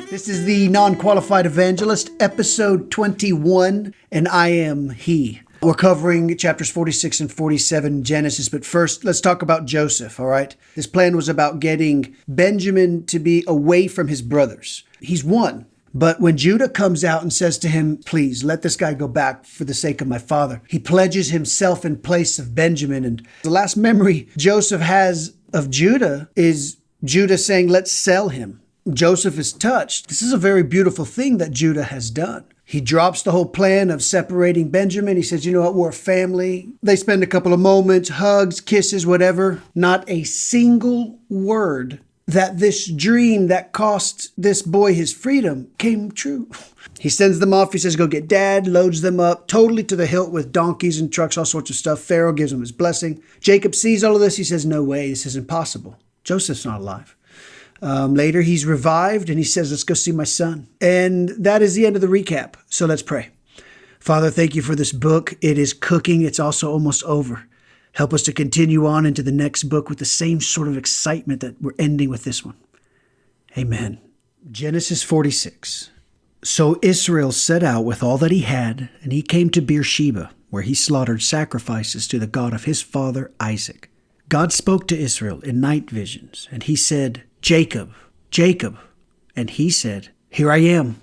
This is the Non-Qualified Evangelist, episode 21, and I am he. We're covering chapters 46 and 47 in Genesis, but first, let's talk about Joseph, all right? This plan was about getting Benjamin to be away from his brothers. He's won. But when Judah comes out and says to him, please, let this guy go back for the sake of my father, he pledges himself in place of Benjamin. And the last memory Joseph has of Judah is Judah saying, let's sell him. Joseph is touched. This is a very beautiful thing that Judah has done. He drops the whole plan of separating Benjamin. He says, you know what, we're a family. They spend a couple of moments, hugs, kisses, whatever. Not a single word that this dream that cost this boy his freedom came true. He sends them off. He says, go get dad, loads them up totally to the hilt with donkeys and trucks, all sorts of stuff. Pharaoh gives him his blessing. Jacob sees all of this. He says, no way, this is impossible. Joseph's not alive. Later, he's revived and he says, let's go see my son. And that is the end of the recap. So let's pray. Father, thank you for this book. It is cooking. It's also almost over. Help us to continue on into the next book with the same sort of excitement that we're ending with this one. Amen. Genesis 46. So Israel set out with all that he had, and he came to Beer Sheba, where he slaughtered sacrifices to the God of his father Isaac. God spoke to Israel in night visions, and he said, Jacob, Jacob. And he said, here I am.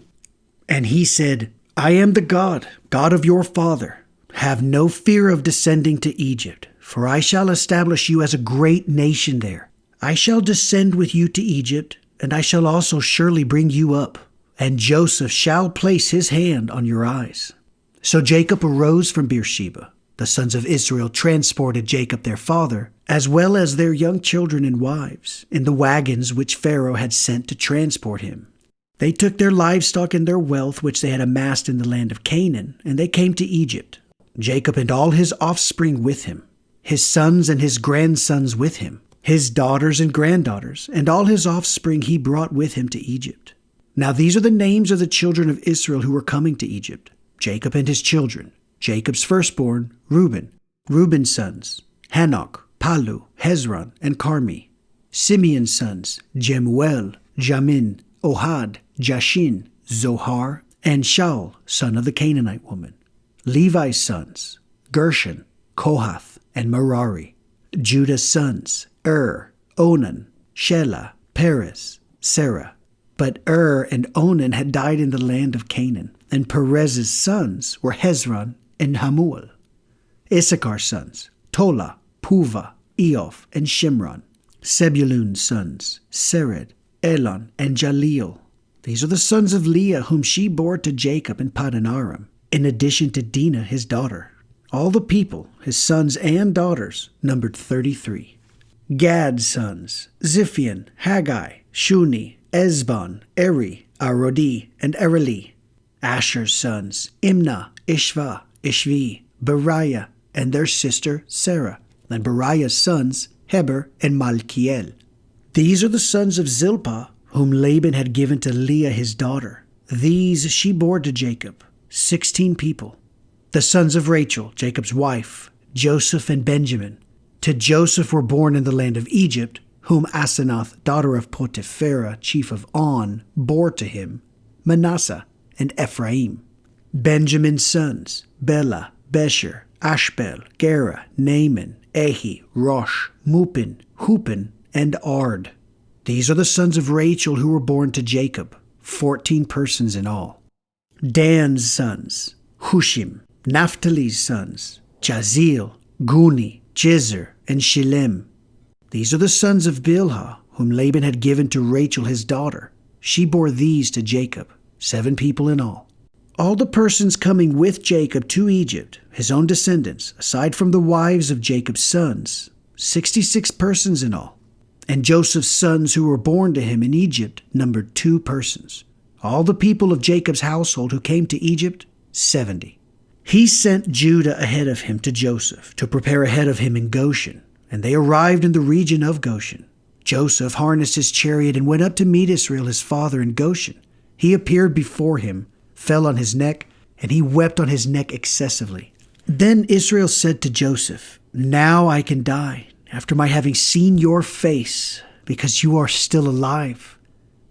And he said, I am the God of your father. Have no fear of descending to Egypt, for I shall establish you as a great nation there. I shall descend with you to Egypt, and I shall also surely bring you up, and Joseph shall place his hand on your eyes. So Jacob arose from Beersheba. The sons of Israel transported Jacob their father, as well as their young children and wives, in the wagons which Pharaoh had sent to transport him. They took their livestock and their wealth which they had amassed in the land of Canaan, and they came to Egypt. Jacob and all his offspring with him, his sons and his grandsons with him, his daughters and granddaughters, and all his offspring he brought with him to Egypt. Now these are the names of the children of Israel who were coming to Egypt: Jacob and his children. Jacob's firstborn, Reuben. Reuben's sons, Hanok, Palu, Hezron, and Carmi. Simeon's sons, Jemuel, Jamin, Ohad, Jashin, Zohar, and Shaul, son of the Canaanite woman. Levi's sons, Gershon, Kohath, and Merari. Judah's sons, Onan, Shelah, Perez, Serah. But and Onan had died in the land of Canaan, and Perez's sons were Hezron and Hamuel. Issachar's sons, Tola, Puva, Eof, and Shimron. Zebulun's sons, Sered, Elon, and Jaleel. These are the sons of Leah, whom she bore to Jacob in Paddan Aram, in addition to Dinah, his daughter. All the people, his sons and daughters, numbered 33. Gad's sons, Ziphion, Haggai, Shuni, Ezbon, Eri, Arodi, and Ereli. Asher's sons, Imnah, Ishva, Ishvi, Beriah, and their sister Sarah, and Beriah's sons, Heber and Malkiel. These are the sons of Zilpah, whom Laban had given to Leah his daughter. These she bore to Jacob, 16 people. The sons of Rachel, Jacob's wife, Joseph and Benjamin. To Joseph were born in the land of Egypt, whom Asenath, daughter of Potipharah, chief of On, bore to him, Manasseh and Ephraim. Benjamin's sons, Bela, Besher, Ashbel, Gera, Naaman, Ehi, Rosh, Mupin, Hupin, and Ard. These are the sons of Rachel who were born to Jacob, 14 persons in all. Dan's sons, Hushim. Naphtali's sons, Jazeel, Guni, Jezer, and Shillem. These are the sons of Bilhah, whom Laban had given to Rachel his daughter. She bore these to Jacob, 7 people in all. All the persons coming with Jacob to Egypt, his own descendants, aside from the wives of Jacob's sons, 66 persons in all. And Joseph's sons who were born to him in Egypt numbered 2 persons. All the people of Jacob's household who came to Egypt, 70. He sent Judah ahead of him to Joseph to prepare ahead of him in Goshen, and they arrived in the region of Goshen. Joseph harnessed his chariot and went up to meet Israel his father in Goshen. He appeared before him, fell on his neck, and he wept on his neck excessively. Then Israel said to Joseph, now I can die, after my having seen your face, because you are still alive.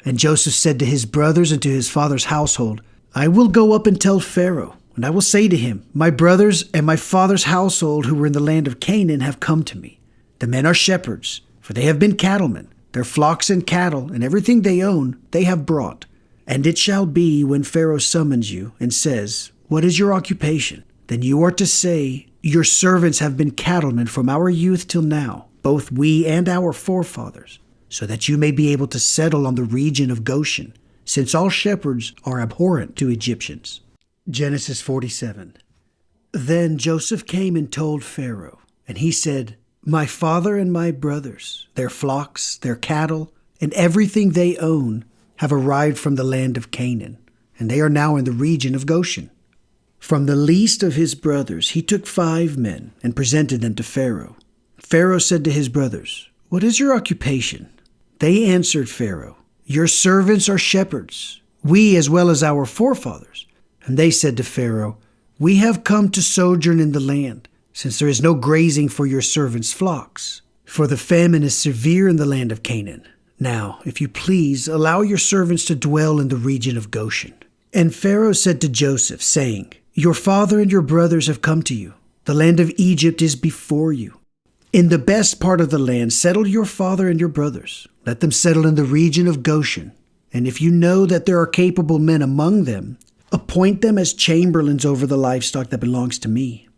And Joseph said to his brothers and to his father's household, I will go up and tell Pharaoh, and I will say to him, my brothers and my father's household who were in the land of Canaan have come to me. The men are shepherds, for they have been cattlemen. Their flocks and cattle and everything they own they have brought. And it shall be when Pharaoh summons you and says, what is your occupation? Then you are to say, your servants have been cattlemen from our youth till now, both we and our forefathers, so that you may be able to settle on the region of Goshen, since all shepherds are abhorrent to Egyptians. Genesis 47. Then Joseph came and told Pharaoh, and he said, my father and my brothers, their flocks, their cattle, and everything they own have arrived from the land of Canaan, and they are now in the region of Goshen. From the least of his brothers he took 5 men and presented them to Pharaoh. Pharaoh said to his brothers, what is your occupation? They answered Pharaoh, your servants are shepherds, we as well as our forefathers. And they said to Pharaoh, we have come to sojourn in the land, since there is no grazing for your servants' flocks. For the famine is severe in the land of Canaan. Now, if you please, allow your servants to dwell in the region of Goshen. And Pharaoh said to Joseph, saying, your father and your brothers have come to you. The land of Egypt is before you. In the best part of the land, settle your father and your brothers. Let them settle in the region of Goshen. And if you know that there are capable men among them, appoint them as chamberlains over the livestock that belongs to me.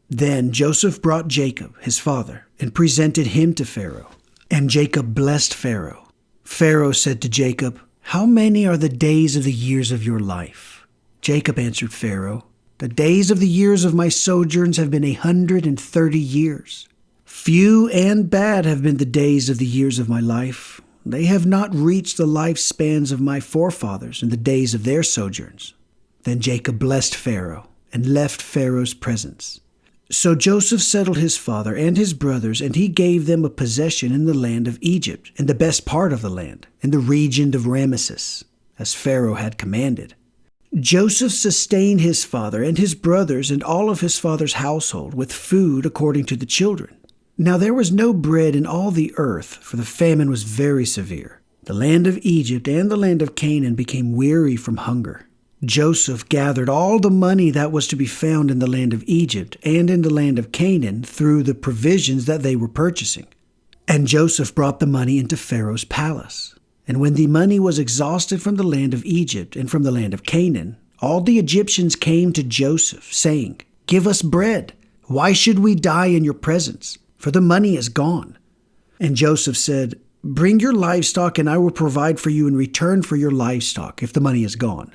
Then Joseph brought Jacob, his father, and presented him to Pharaoh. And Jacob blessed Pharaoh. Pharaoh said to Jacob, how many are the days of the years of your life? Jacob answered Pharaoh, the days of the years of my sojourns have been 130 years. Few and bad have been the days of the years of my life. They have not reached the lifespans of my forefathers in the days of their sojourns. Then Jacob blessed Pharaoh and left Pharaoh's presence. So Joseph settled his father and his brothers, and he gave them a possession in the land of Egypt, in the best part of the land, in the region of Ramesses, as Pharaoh had commanded. Joseph sustained his father and his brothers and all of his father's household with food according to the children. Now there was no bread in all the earth, for the famine was very severe. The land of Egypt and the land of Canaan became weary from hunger. Joseph gathered all the money that was to be found in the land of Egypt and in the land of Canaan through the provisions that they were purchasing. And Joseph brought the money into Pharaoh's palace. And when the money was exhausted from the land of Egypt and from the land of Canaan, all the Egyptians came to Joseph, saying, give us bread. Why should we die in your presence? For the money is gone. And Joseph said, bring your livestock, and I will provide for you in return for your livestock if the money is gone.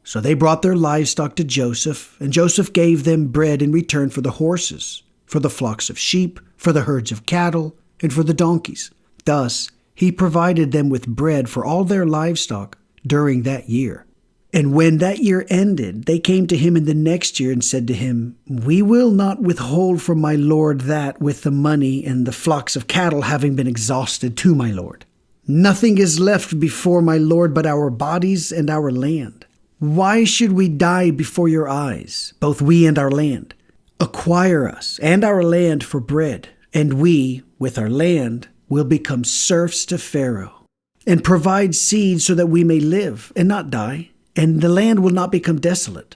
So they brought their livestock to Joseph, and Joseph gave them bread in return for the horses, for the flocks of sheep, for the herds of cattle, and for the donkeys. Thus he provided them with bread for all their livestock during that year. And when that year ended, they came to him in the next year and said to him, we will not withhold from my lord that with the money and the flocks of cattle having been exhausted to my lord. Nothing is left before my lord but our bodies and our land. Why should we die before your eyes, both we and our land? Acquire us and our land for bread, and we, with our land, will become serfs to Pharaoh, and provide seed so that we may live and not die, and the land will not become desolate.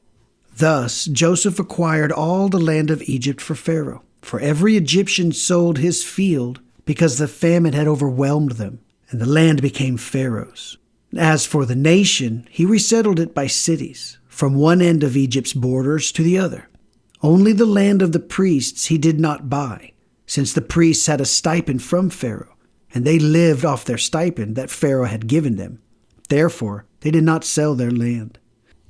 Thus Joseph acquired all the land of Egypt for Pharaoh, for every Egyptian sold his field because the famine had overwhelmed them, and the land became Pharaoh's. As for the nation, he resettled it by cities, from one end of Egypt's borders to the other. Only the land of the priests he did not buy, since the priests had a stipend from Pharaoh, and they lived off their stipend that Pharaoh had given them. Therefore, they did not sell their land.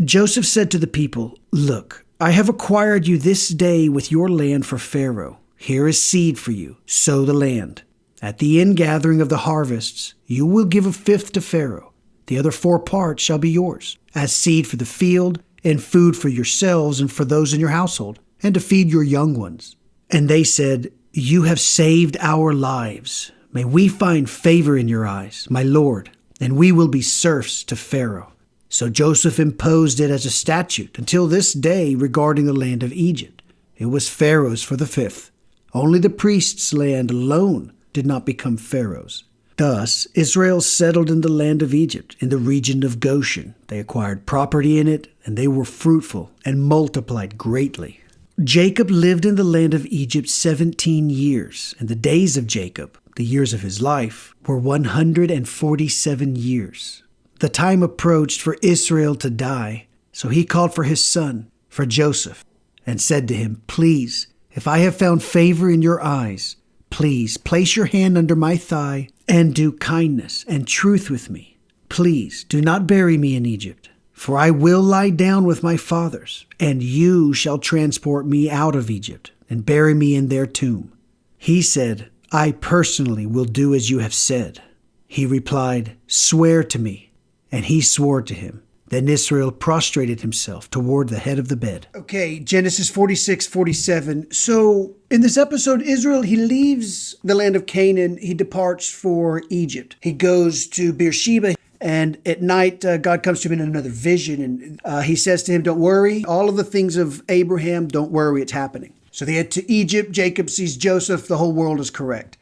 Joseph said to the people, look, I have acquired you this day with your land for Pharaoh. Here is seed for you. Sow the land. At the ingathering of the harvests, you will give 1/5 to Pharaoh. The other 4 parts shall be yours, as seed for the field, and food for yourselves and for those in your household, and to feed your young ones. And they said, you have saved our lives. May we find favor in your eyes, my lord, and we will be serfs to Pharaoh. So Joseph imposed it as a statute until this day regarding the land of Egypt. It was Pharaoh's for the 5th. Only the priest's land alone did not become Pharaoh's. Thus, Israel settled in the land of Egypt, in the region of Goshen. They acquired property in it, and they were fruitful and multiplied greatly. Jacob lived in the land of Egypt 17 years, and the days of Jacob, the years of his life, were 147 years. The time approached for Israel to die, so he called for his son, for Joseph, and said to him, "Please, if I have found favor in your eyes, please place your hand under my thigh and do kindness and truth with me. Please do not bury me in Egypt, for I will lie down with my fathers, and you shall transport me out of Egypt and bury me in their tomb." He said, "I personally will do as you have said." He replied, "Swear to me." And he swore to him. Then Israel prostrated himself toward the head of the bed. Okay, Genesis 46:47. So in this episode, Israel, he leaves the land of Canaan. He departs for Egypt. He goes to Beer Sheba. And at night, God comes to him in another vision. And he says to him, "Don't worry. All of the things of Abraham, don't worry. It's happening." So they head to Egypt. Jacob sees Joseph. The whole world is correct.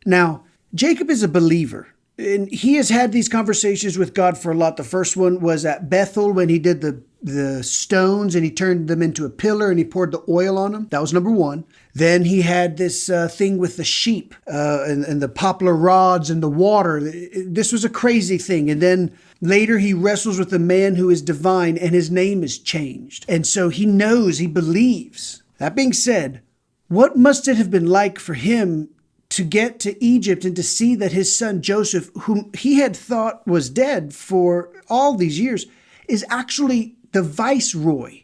Now, Jacob is a believer. And he has had these conversations with God for a lot. The first one was at Bethel when he did the stones and he turned them into a pillar and he poured the oil on them. That was number one. Then he had this thing with the sheep and the poplar rods and the water. This was a crazy thing. And then later he wrestles with a man who is divine and his name is changed. And so he knows, he believes. That being said, what must it have been like for him to get to Egypt and to see that his son Joseph, whom he had thought was dead for all these years, is actually the viceroy.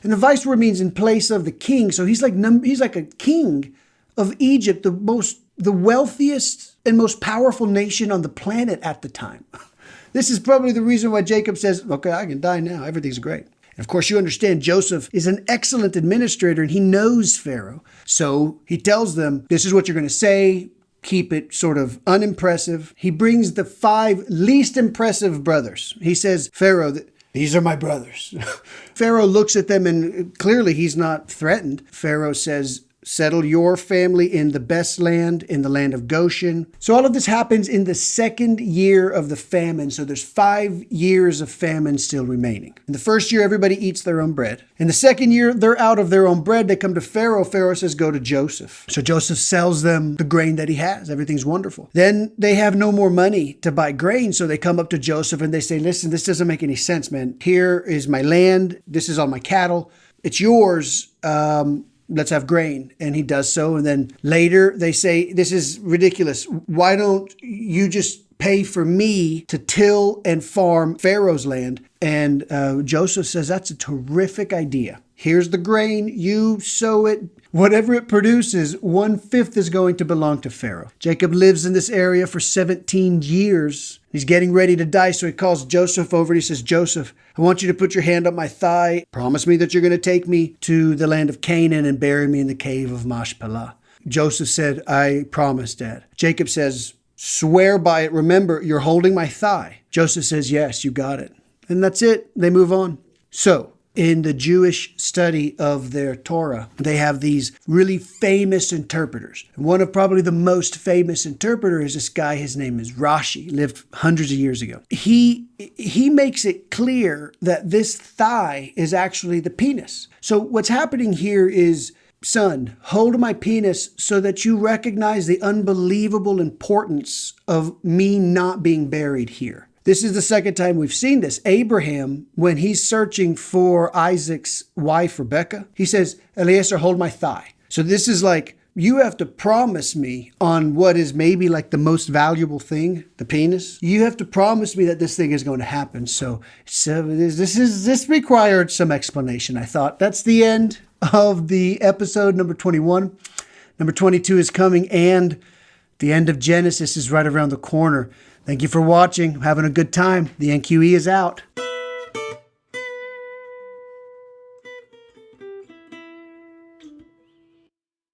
And the viceroy means in place of the king. So he's like a king of Egypt, the wealthiest and most powerful nation on the planet at the time. This is probably the reason why Jacob says, "Okay, I can die now. Everything's great." And of course, you understand Joseph is an excellent administrator and he knows Pharaoh. So he tells them, this is what you're going to say. Keep it sort of unimpressive. He brings the 5 least impressive brothers. He says, "Pharaoh, these are my brothers." Pharaoh looks at them and clearly he's not threatened. Pharaoh says, "Settle your family in the best land, in the land of Goshen." So all of this happens in the 2nd year of the famine. So there's 5 years of famine still remaining. In the first year, everybody eats their own bread. In the 2nd year, they're out of their own bread. They come to Pharaoh. Pharaoh says, "Go to Joseph." So Joseph sells them the grain that he has. Everything's wonderful. Then they have no more money to buy grain. So they come up to Joseph and they say, "Listen, this doesn't make any sense, man. Here is my land. This is all my cattle. It's yours. Let's have grain." And he does so. And then later they say, "This is ridiculous. Why don't you just pay for me to till and farm Pharaoh's land?" And Joseph says, "That's a terrific idea. Here's the grain. You sow it. Whatever it produces, 1/5 is going to belong to Pharaoh." Jacob lives in this area for 17 years. He's getting ready to die. So he calls Joseph over and he says, "Joseph, I want you to put your hand on my thigh. Promise me that you're going to take me to the land of Canaan and bury me in the cave of Machpelah." Joseph said, "I promise, Dad." Jacob says, "Swear by it. Remember, you're holding my thigh." Joseph says, "Yes, you got it." And that's it. They move on. So in the Jewish study of their Torah, they have these really famous interpreters. And one of probably the most famous interpreters is this guy. His name is Rashi, lived hundreds of years ago. He makes it clear that this thigh is actually the penis. So what's happening here is, "Son, hold my penis so that you recognize the unbelievable importance of me not being buried here." This is the second time we've seen this. Abraham, when he's searching for Isaac's wife, Rebecca, he says, "Eliezer, hold my thigh." So this is like, you have to promise me on what is maybe like the most valuable thing, the penis. You have to promise me that this thing is going to happen. So this required some explanation, I thought. That's the end of the episode number 21. Number 22 is coming, and the end of Genesis is right around the corner. Thank you for watching. Having a good time. The NQE is out.